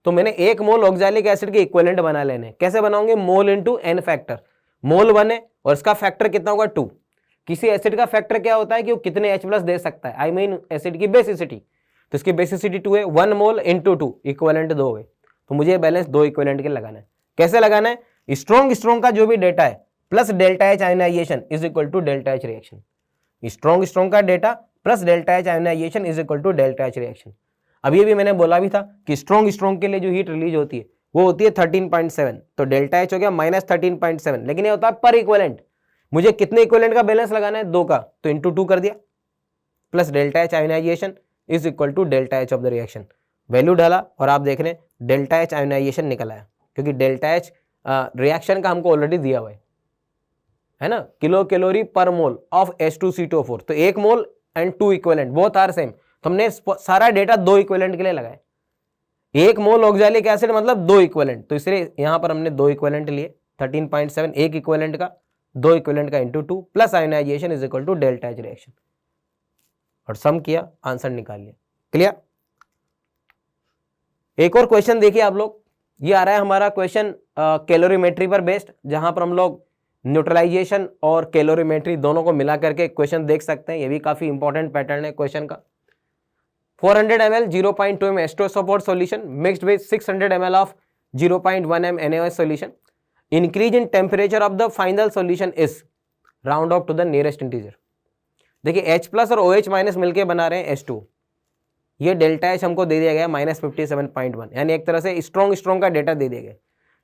तो मैंने 1 मोल ऑक्सैलिक एसिड के इक्विवेलेंट बना लेने। कैसे बनाऊंगे? Mole into n factor. Mole 1 है और इसका फैक्टर कितना होगा 2। किसी एसिड का फैक्टर क्या होता है कि वो कितने H+ दे सकता है, आई मीन एसिड की बेसिसिटी, तो इसकी बेसिसिटी 2 है। 1 मोल इंटू 2 इक्विवेलेंट 2 है, तो मुझे बैलेंस 2 इक्विवेलेंट के लगाना है। कैसे लगाना है? स्ट्रॉन्ग का जो भी डेटा है plus delta H ionization is equal to delta H reaction. Strong का data plus delta H ionization is equal to delta H reaction. अभी मैंने बोला भी था कि स्ट्रॉन्ग के लिए जो हीट रिलीज होती है वो होती है 13.7, तो डेल्टा एच हो गया -13.7, लेकिन ये होता है पर इक्विवेलेंट। मुझे कितने इक्विवेलेंट का बैलेंस लगाना है? 2 का, तो इंटू 2 कर दिया, plus delta H ionization is equal to delta H of the reaction. Value डाला और आप देख रहे हैं डेल्टा एच आयोनाइजेशन निकल आया, क्योंकि डेल्टा एच रिएक्शन का हमको ऑलरेडी दिया हुआ है ना, kilo calorie per mole of H2CO4। तो 1 mole and 2 equivalent both are same, तो हमने सारा डेटा 2 इक्विवेलेंट के लिए लगाया। 1 मोल ऑक्सैलिक एसिड मतलब 2 इक्विवेलेंट, तो इसलिए यहां पर हमने 2 इक्विवेलेंट लिए। 13.7 1 इक्विवेलेंट का, 2 इक्विवेलेंट का into 2 plus ionization is equal to delta H reaction, और सम किया, आंसर निकाल लिया। क्लियर? एक और क्वेश्चन देखिए आप लोग, ये आ रहा है हमारा क्वेश्चन कैलोरीमेट्री पर बेस्ड, जहां पर हम लोग न्यूट्रलाइजेशन और कैलोरीमेट्री दोनों को मिला करके क्वेश्चन देख सकते हैं। ये भी काफी इंपॉर्टेंट पैटर्न है क्वेश्चन का। 400 ml 0.2 m H2SO4 solution mixed with 600 ml of 0.1 m NaOH solution. Increase in temperature of the final solution is round off to the nearest integer. देखिए H+ और OH- मिलके बना रहे हैं H2। ये डेल्टा H हमको दे दिया गया -57.1, यानी एक तरह से स्ट्रॉन्ग का डेटा दे दिया गया।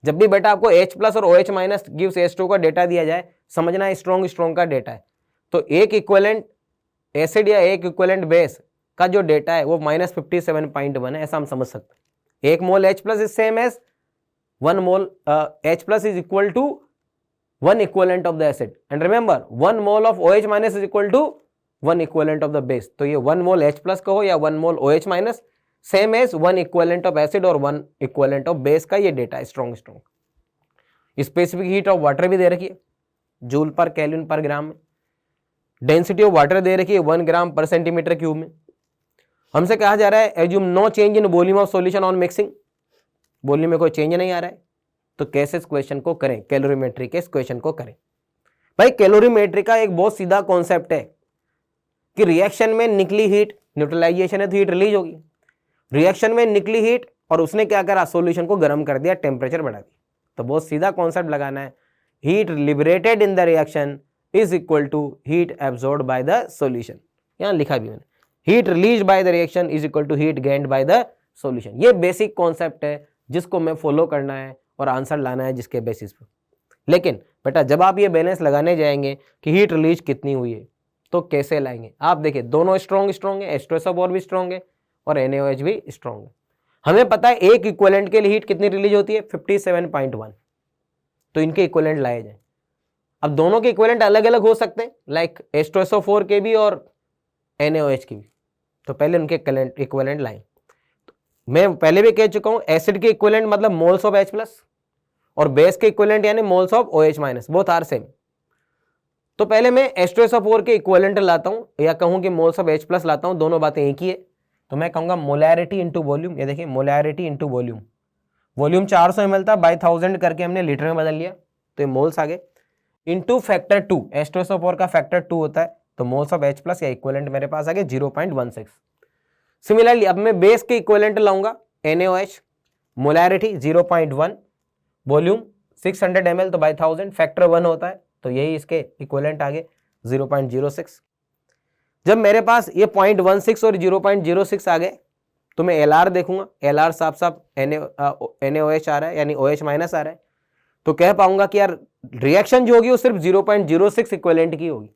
जब भी बेटा आपको H+ और OH- गिव्स H2 का डेटा दिया जाए, समझना है स्ट्रॉन्ग का डेटा है। तो एक इक्विवेलेंट एसिड या एक इक्विवेलेंट बेस का जो डेटा है वो -57.1 है, ऐसा हम समझ सकते हैं। 1 mole H+ is same as 1 mole H+ is equal to 1 equivalent of the acid, and remember 1 mole of OH- is equal to 1 equivalent of the base. तो ये 1 मोल H+ कहो या 1 mole OH- as as 1 equivalent of acid और 1 इक्विवेलेंट ऑफ बेस का ये डेटा है strong. Specific heat of water भी दे रखी है जूल पर केल्विन पर ग्राम में। डेंसिटी ऑफ वाटर दे रखी है 1 ग्राम पर सेंटीमीटर क्यूब में। हमसे कहा जा रहा है assume no change in volume of solution on mixing, volume में कोई चेंज नहीं आ रहा है, तो कैसे इस क्वेश्चन को करें? कैलोरीमेट्री के इस क्वेश्चन को करें। भाई कैलोरीमेट्री का एक बहुत सीधा कॉन्सेप्ट है कि रिएक्शन में निकली हीट, न्यूट्रलाइजेशन है तो हीट रिलीज होगी, रिएक्शन में निकली हीट और उसने क्या करा? सॉल्यूशन को गर्म कर दिया, टेम्परेचर बढ़ा दिया। तो बहुत सीधा कॉन्सेप्ट लगाना है, heat liberated in the reaction is equal to heat absorbed by the solution. यहां लिखा भी मैंने, heat release by the reaction is equal to heat gained by the solution. ये बेसिक कॉन्सेप्ट है जिसको मैं फॉलो करना है और आंसर लाना है जिसके बेसिस पर। लेकिन बेटा जब आप ये बैलेंस लगाने जाएंगे कि हीट रिलीज कितनी हुई है तो कैसे लाएंगे, आप देखिए दोनों स्ट्रॉन्ग है, H2SO4 भी स्ट्रॉन्ग है और NaOH भी स्ट्रॉन्ग है। हमें पता है एक इक्विवेलेंट के लिए हीट कितनी रिलीज होती है 57.1, तो इनके इक्विवेलेंट लाए जाए। अब दोनों के इक्विवेलेंट अलग अलग हो सकते हैं, लाइक H2SO4 के भी और NaOH की भी, तो पहले उनके इक्विवेलेंट लाएं। मैं पहले भी कह चुका हूं एसिड के इक्विवेलेंट मतलब मोल्स ऑफ H+ और बेस के इक्विवेलेंट यानी moles of OH-, both are same. तो पहले मैं H2SO4 के इक्विवेलेंट लाता हूं या कहूं कि मोल्स ऑफ H+ लाता हूं, दोनों बातें एक ही है। तो मैं कहूंगा मोलैरिटी इंटू वॉल्यूम, ये देखिए molarity into volume, volume 400 ml था, बाय 1000 करके हमने लीटर में बदल लिया तो ये मोल्स आ गए, इंटू फैक्टर 2, H2SO4 का फैक्टर 2 होता है, तो मोल्स ऑफ H+ या इक्विवेलेंट मेरे पास आ गए 0.16। सिमिलरली अब मैं बेस के इक्विवेलेंट लाऊंगा NaOH, मोलैरिटी 0.1, वॉल्यूम 600 ml, तो बाय 1000 फैक्टर 1 होता है, तो यही इसके इक्विवेलेंट आ गए 0.06। जब मेरे पास ये 0.16 और 0.06 आ गए तो मैं LR देखूंगा, LR साफ साफ NaOH आ रहा है यानी OH- आ रहा है, तो कह पाऊंगा कि यार रिएक्शन जो होगी वो सिर्फ 0.06 इक्विवेलेंट की होगी।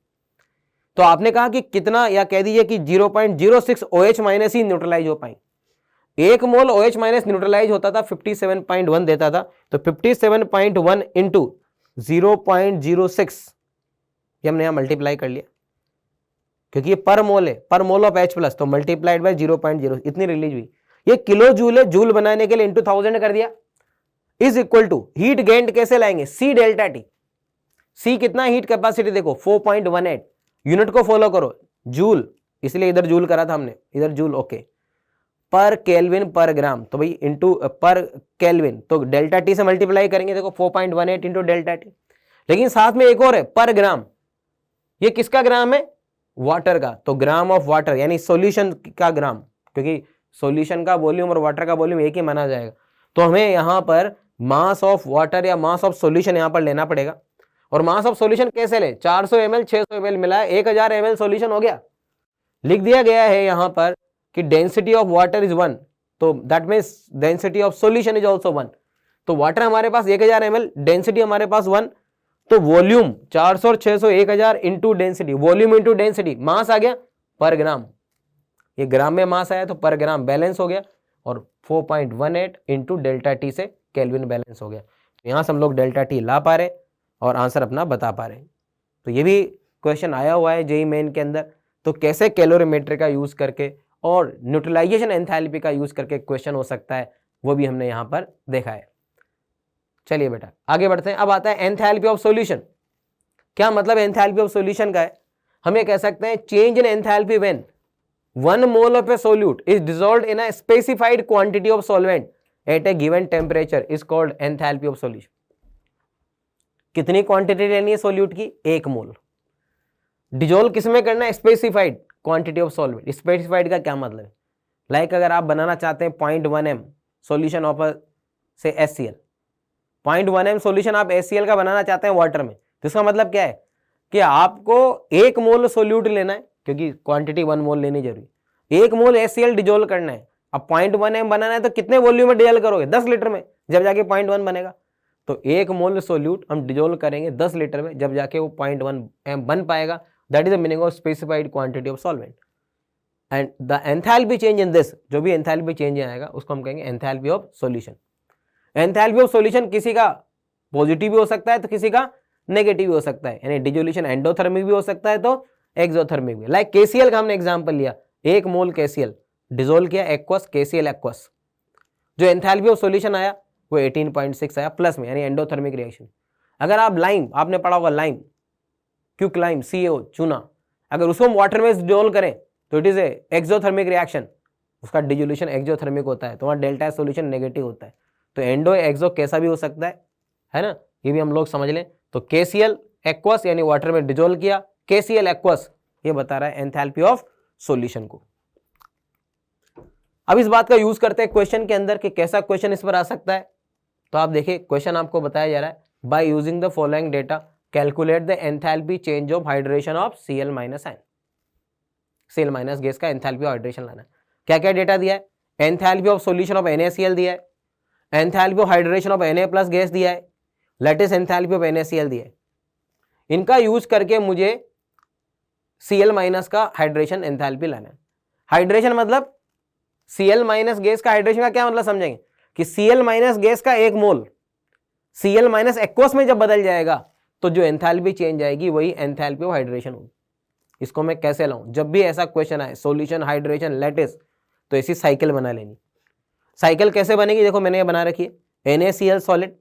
तो आपने कहा कि कितना, या कह दीजिए कि 0.06 OH- ही न्यूट्रलाइज हो पाएंगे। एक मोल OH- न्यूट्रलाइज होता था 57.1 देता था, तो 57.1 इंटू 0.06 ये हमने यहां मल्टीप्लाई कर लिया, क्योंकि ये पर मोल है, पर मोल ऑफ H+, तो मल्टीप्लाइड बाय 0.0 इतनी रिलीज हुई। ये किलो जूल है, जूल बनाने के लिए इंटू 1000 कर दिया, is equal to heat gained कैसे लाएंगे, C डेल्टा T। C कितना हीट कैपेसिटी देखो 4.18, यूनिट को फॉलो करो, जूल, इसलिए इधर जूल करा था हमने, इधर जूल, ओके, पर केल्विन पर ग्राम, तो भाई इंटू पर केल्विन, तो डेल्टा T से मल्टीप्लाई करेंगे, देखो 4.18 इंटू डेल्टा T। लेकिन साथ में एक और है पर ग्राम, ये किसका ग्राम है, वाटर का, तो ग्राम ऑफ वाटर यानी सॉल्यूशन का ग्राम, क्योंकि सॉल्यूशन का वॉल्यूम और वाटर का वॉल्यूम एक ही माना जाएगा, तो हमें यहां पर मास ऑफ वाटर या मास ऑफ सॉल्यूशन यहां पर लेना पड़ेगा। और मास ऑफ सॉल्यूशन कैसे ले, 400 ml 600 ml मिला है, 1000 ml सॉल्यूशन हो गया। लिख दिया गया है यहां पर कि डेंसिटी ऑफ वाटर इज 1, तो that means density of solution is also 1। तो वाटर हमारे पास 1000 ml, डेंसिटी हमारे पास 1, तो वॉल्यूम 400 और 600 1000 into density, volume into density, mass आ गया पर ग्राम, ये ग्राम में मास आया तो पर ग्राम बैलेंस हो गया, और 4.18 इंटू डेल्टा T से केल्विन बैलेंस हो गया। यहां से हम लोग डेल्टा T ला पा रहे और आंसर अपना बता पा रहे। तो ये भी क्वेश्चन आया हुआ है जेईई मेन के अंदर, तो कैसे कैलोरीमेट्री का यूज करके और न्यूट्रलाइजेशन एंथैल्पी का यूज करके क्वेश्चन हो सकता है, वो भी हमने यहां पर देखा है। चलिए बेटा आगे बढ़ते हैं। अब आता है एंथैल्पी ऑफ सॉल्यूशन। क्या मतलब एंथैल्पी ऑफ सॉल्यूशन का है, हम ये कह सकते हैं change in enthalpy when 1 mole of A solute is dissolved in a specified quantity of solvent eight A given temperature is called enthalpy of solution. कितनी क्वांटिटी लेनी है सोल्यूट की, 1 मोल, डिजोल्व किसमें करना है, specified quantity of solvent. Specified का क्या मतलब है, लाइक अगर आप बनाना चाहते हैं 0.1 m सॉल्यूशन ऑफ से HCl, 0.1 m सॉल्यूशन आप HCl का बनाना चाहते हैं वाटर में, तो इसका मतलब क्या है कि आपको 1 मोल सोल्यूट लेना है, क्योंकि क्वांटिटी 1 मोल लेनी जरूरी, 1 मोल HCl डिजोल्व करना है। अब 0.1 m बनाना है तो कितने वॉल्यूम में डिजोल्व करोगे, 10 लीटर में, जब जाके 0.1 बनेगा। तो 1 मोल सोल्यूट हम डिजोल्व करेंगे 10 लीटर में, जब जाके वो 0.1 m बन पाएगा, that is the meaning of specified quantity of solvent. And the enthalpy change in this, जो भी एंथैल्पी चेंज आएगा उसको हम कहेंगे enthalpy of solution. Enthalpy of solution किसी का पॉजिटिव भी हो सकता है तो किसी का नेगेटिव भी हो सकता है, यानी डिजोल्यूशन एंडोथर्मिक भी हो सकता है तो एक्सोथर्मिक भी। लाइक KCl का हमने एग्जांपल लिया, 1 मोल KCl डिजोल्व किया एक्वस, KCl एक्वस, जो एंथैल्पी ऑफ सॉल्यूशन आया वो 18.6 आया प्लस में, यानी एंडोथर्मिक रिएक्शन। अगर आप लाइम, आपने पढ़ा होगा लाइम, क्विक लाइम CO चूना, अगर उसको हम वाटर में डिजोल्व करें तो it is a exothermic reaction, उसका डिजोल्यूशन एक्सोथर्मिक होता है, तो वहाँ डेल्टा सॉल्यूशन नेगेटिव होता है। तो एंडो एक्सो कैसा भी हो सकता है ना, ये भी हम लोग समझ लें। तो KCl एक्वस यानी वाटर में डिजोल्व किया, KCl एक्वस ये बता रहा है एंथैल्पी ऑफ सॉल्यूशन को। अब इस बात का यूज करते हैं क्वेश्चन के अंदर कि कैसा क्वेश्चन इस पर आ सकता है। तो आप देखिए क्वेश्चन आपको बताया जा रहा है, by using the following data calculate the enthalpy change of hydration of Cl minus ion. Cl minus gas का एंथैल्पी ऑफ हाइड्रेशन लाना है। क्या क्या डेटा दिया है, enthalpy of solution of NaCl दिया है, enthalpy of hydration of Na+ gas दिया है, लैटिस एंथैल्पी ऑफ NaCl दिया है। इनका यूज करके मुझे Cl- का हाइड्रेशन एंथैल्पी लाना है। हाइड्रेशन मतलब Cl- गैस का हाइड्रेशन का क्या मतलब समझेंगे कि Cl- गैस का एक मोल Cl- एक्वस में जब बदल जाएगा तो जो एंथैल्पी चेंज आएगी वही एंथैल्पी ऑफ हाइड्रेशन होगी। इसको मैं कैसे लाऊं? जब भी ऐसा क्वेश्चन आए सॉल्यूशन, हाइड्रेशन, लैटिस, तो ऐसी साइकिल बना लेनी। साइकिल कैसे बनेगी? देखो मैंने ये बना रखी है, NaCl solid,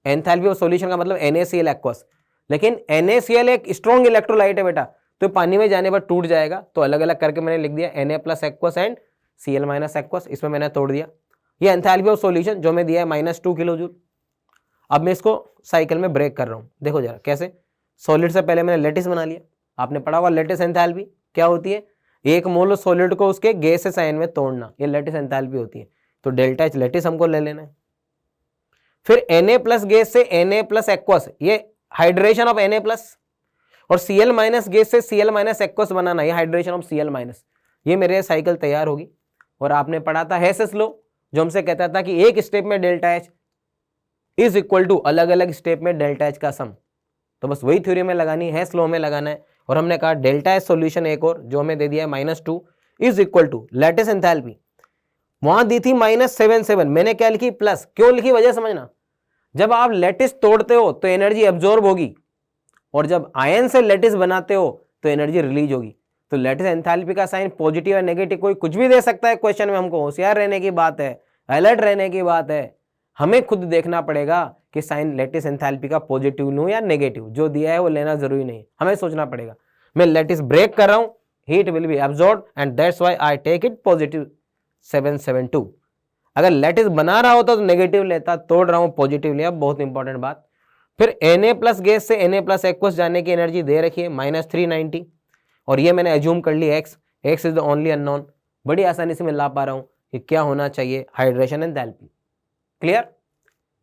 enthalpy of solution का मतलब NaCl एक्वस। लेकिन NaCl एक स्ट्रॉन्ग इलेक्ट्रोलाइट है बेटा, तो पानी में जाने पर टूट जाएगा, तो अलग अलग करके मैंने लिख दिया Na+ aqueous and Cl- aqueous, इसमें मैंने तोड़ दिया। ये एंथैल्पी ऑफ सॉल्यूशन जो मैं दिया है -2 kJ। अब मैं इसको साइकिल में ब्रेक कर रहा हूं, देखो जरा कैसे। सॉलिड से पहले मैंने लैटिस बना लिया, आपने पढ़ा हुआ लैटिस एंथैल्पी क्या होती है, एक मोल सॉलिड को उसके गैसेस आयन में तोड़ना, ये लैटिस एंथैल्पी होती है। तो ΔH लैटिस हमको ले लेना है। फिर Na+ गैस से Na+ एक्वस, ये हाइड्रेशन ऑफ Na+, और Cl- गैस से Cl- एक्वस बनाना, ये हाइड्रेशन ऑफ Cl-। ये मेरे साइकिल तैयार होगी। और आपने पढ़ा था हेसेस लॉ, जो हमसे कहता था कि एक स्टेप में ΔH इज इक्वल टू अलग अलग स्टेप में ΔH का सम। तो बस वही थ्योरी में लगानी है, हेस लॉ में लगाना है। और हमने कहा ΔH सॉल्यूशन एक और जो हमें दे दिया है -2 is equal to lattice enthalpy, वहां दी थी -77, मैंने क्या लिखी प्लस। क्यों लिखी वजह समझना, जब आप लैटिस तोड़ते हो तो एनर्जी एब्जॉर्ब होगी, और जब आयन से लैटिस बनाते हो तो एनर्जी रिलीज होगी। तो लैटिस एंथैल्पी का साइन पॉजिटिव या नेगेटिव कोई कुछ भी दे सकता है क्वेश्चन में, हमको होशियार रहने की बात है, अलर्ट रहने की बात है। हमें खुद देखना पड़ेगा कि साइन लैटिस एंथैल्पी का पॉजिटिव लूं या नेगेटिव, जो दिया है वो लेना जरूरी नहीं, हमें सोचना पड़ेगा। मैं लैटिस ब्रेक कर रहा हूं, heat will be absorbed and that's why I take it positive 772। अगर लैटिस बना रहा होता तो नेगेटिव लेता, तोड़ रहा हूं पॉजिटिव लिया, बहुत इंपॉर्टेंट बात। फिर Na+ गैस से Na+ एक्वस जाने की एनर्जी दे रखी है -390, और ये मैंने एज्यूम कर ली x is the only unknown. बड़ी आसानी से मैं ला पा रहा हूं कि क्या होना चाहिए, हाइड्रेशन एंथैल्पी। क्लियर?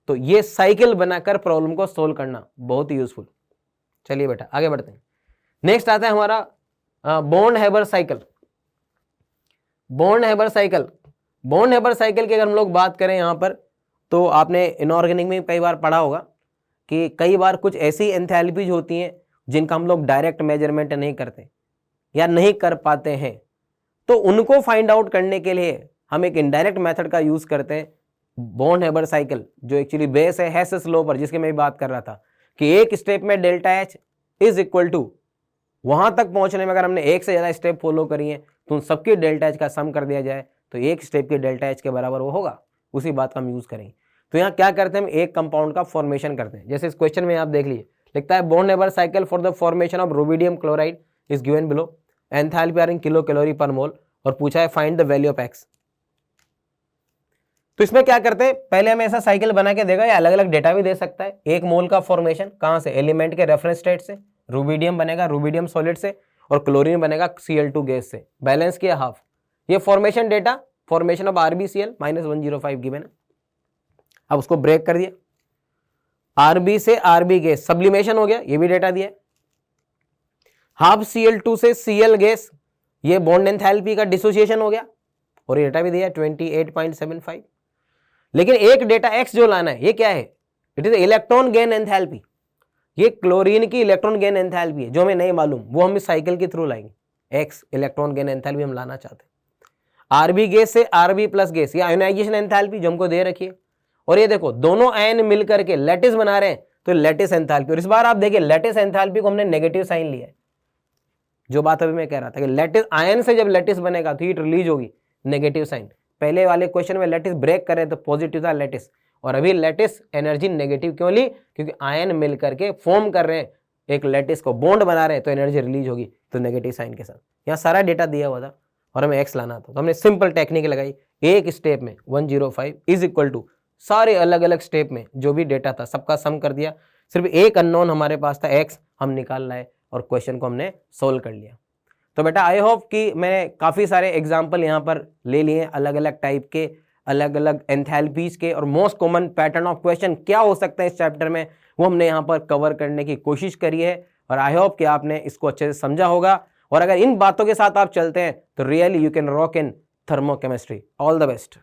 तो ये साइकिल बनाकर प्रॉब्लम को सोल्व करना बहुत ही यूजफुल। चलिए बेटा आगे बढ़ते हैं। नेक्स्ट आता है हमारा बॉन्ड हेबर साइकिल। बॉन्ड हेबर साइकिल, बॉन्ड हेबर साइकिल की अगर हम लोग बात करें यहां पर, तो आपने इनऑर्गेनिक में कई बार पढ़ा होगा कि कई बार कुछ ऐसी एंथैल्पीज होती हैं जिनका हम लोग डायरेक्ट मेजरमेंट नहीं करते या नहीं कर पाते हैं, तो उनको फाइंड आउट करने के लिए हम एक इनडायरेक्ट मेथड का यूज करते हैं, बॉन्ड हेबर साइकिल, जो एक्चुअली बेस है हेसेस लॉ पर, जिसके मैं बात कर रहा था कि एक स्टेप में ΔH इज इक्वल टू, वहां तक पहुंचने में अगर हमने एक से ज्यादा स्टेप फॉलो करी है तो उन सबकी ΔH का सम कर दिया जाए तो एक स्टेप की ΔH के बराबर वो होगा, उसी बात का हम यूज करेंगे। तो यहाँ क्या करते हैं, हम एक कंपाउंड का फॉर्मेशन करते हैं। जैसे इस क्वेश्चन में आप देख लीजिए, लिखता है बॉन्ड Haber cycle for the formation of rubidium chloride is given below, enthalpy are in kilo calorie per mole, और पूछा है find the value of x। तो इसमें क्या करते हैं, पहले हमें ऐसा साइकिल बना के देगा, या अलग अलग डेटा भी दे सकता है। एक मोल का फॉर्मेशन कहां से, एलिमेंट के रेफरेंस स्टेट से, रुबिडियम बनेगा रुबिडियम सॉलिड से, और क्लोरीन बनेगा Cl2 गैस से, बैलेंस किया हाफ। ये formation data, formation of RbCl -105 given है। अब उसको ब्रेक कर दिया, Rb से Rb गैस सब्लिमेशन हो गया, ये भी डेटा दिया। हाफ Cl2 से Cl गैस, ये बॉन्ड एंथैल्पी का डिसोसिएशन हो गया, और ये डेटा भी दिया 28.75। लेकिन एक डेटा x जो लाना है, ये क्या है, it is electron gain enthalpy. ये क्लोरीन की इलेक्ट्रॉन गेन एंथैल्पी है, जो हमें नहीं मालूम, वो हम इस साइकिल के थ्रू लाएंगे। x इलेक्ट्रॉन गेन एंथैल्पी हम लाना चाहते हैं। Rb गैस से Rb+ गैस, ये आयोनाइजेशन एंथैल्पी जो हमको दे रखी है। और ये देखो दोनों आयन मिलकर के लैटिस बना रहे हैं, तो लैटिस एंथैल्पी। और इस बार आप देखिए लैटिस एंथैल्पी को हमने नेगेटिव साइन लिया है। जो बात अभी मैं कह रहा था कि लैटिस आयन से जब लैटिस बनेगा तो हीट रिलीज होगी, नेगेटिव साइन। पहले वाले क्वेश्चन में लैटिस ब्रेक करे तो पॉजिटिव था लैटिस, और अभी लैटिस एनर्जी नेगेटिव क्यों ली, क्योंकि आयन मिलकर के फॉर्म कर रहे हैं, एक लैटिस को बॉन्ड बना रहे हैं, तो एनर्जी रिलीज होगी, तो नेगेटिव साइन के साथ। यहाँ सारा डेटा दिया हुआ था और हमें एक्स लाना था, तो हमने सिंपल टेक्निक लगाई। एक स्टेप में 105 इज इक्वल टू सारे अलग अलग स्टेप में जो भी डेटा था सबका सम कर दिया। सिर्फ एक अननोन हमारे पास था एक्स, हम निकाल लाए और क्वेश्चन को हमने सोल्व कर लिया। तो बेटा आई होप कि मैंने काफ़ी सारे एग्जाम्पल यहाँ पर ले लिए, अलग अलग टाइप के, अलग अलग एंथैल्पीज के, और most common pattern of question क्या हो सकता है इस चैप्टर में, वो हमने यहाँ पर कवर करने की कोशिश करी है। और आई होप कि आपने इसको अच्छे से समझा होगा, और अगर इन बातों के साथ आप चलते हैं तो really you can rock in thermochemistry. All the best.